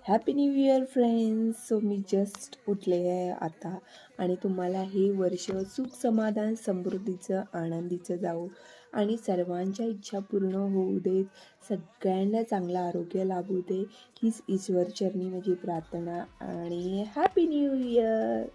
Happy new year friends. So मी just उठले आहे आता आणि तुम्हाला हे वर्ष सुख समाधान समृद्धीचं आनंदीचं जाऊ आणि सर्वांच्या इच्छा पूर्ण होऊ देत. सगळ्यांना चांगलं आरोग्य लाभू दे हीच ईश्वरचरणी माझी प्रार्थना आणि हॅपी न्यू इयर.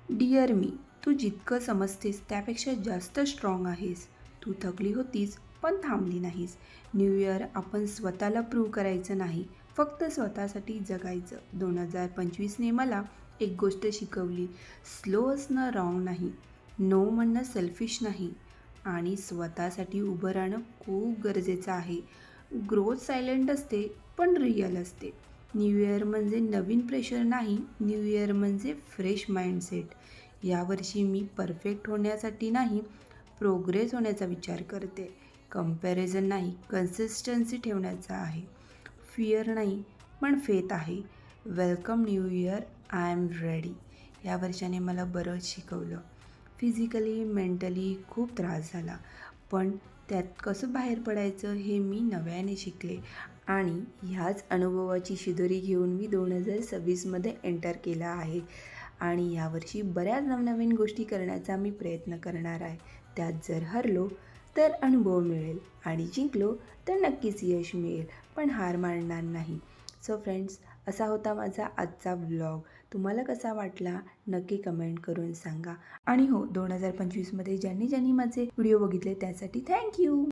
डिअर मी, तू जितकं समजतेस त्यापेक्षा जास्त स्ट्रॉंग आहेस. तू थकली होतीस पण थांबली नाहीस. न्यू इयर आपण स्वतःला प्रूव्ह करायचं नाही, फक्त स्वतःसाठी जगायचं. 2025ने मला एक गोष्ट शिकवली, स्लो असणं रॉंग नाही, नो म्हणणं सेल्फिश नाही आणि स्वतःसाठी उभं राहणं खूप गरजेचं आहे. ग्रोथ सायलेंट असते पण रिअल असते. न्यू इयर म्हणजे नवीन प्रेशर नाही, न्यू इयर म्हणजे फ्रेश माइंडसेट. यावर्षी मी परफेक्ट होण्यासाठी नाही, प्रोग्रेस होण्याचा विचार करते. कंपॅरिझन नाही, कन्सिस्टन्सी ठेवण्याचा आहे. फिअर नाही पण फेथ आहे. Welcome new year, I am ready. या वर्षाने मला बरंच शिकवलं. फिजिकली मेंटली खूप त्रास झाला, पण त्यात कसं बाहेर पडायचं हे मी नव्याने शिकले आणि ह्याच अनुभवाची शिदोरी घेऊन मी 2026मध्ये एंटर केला आहे आणि यावर्षी बऱ्याच नवनवीन गोष्टी करण्याचा मी प्रयत्न करणार आहे. त्यात जर हरलो तर अनुभव मिळेल आणि जिंकलो तर नक्कीच यश मिळेल, पण हार मानणार नाही. सो फ्रेंड्स, असा होता माझा आजचा व्लॉग. तुम्हाला कसा वाटला नक्की कमेंट करून सांगा. आणि हो, 2025मध्ये ज्यांनी माझे व्हिडिओ बघितले त्यासाठी थँक्यू.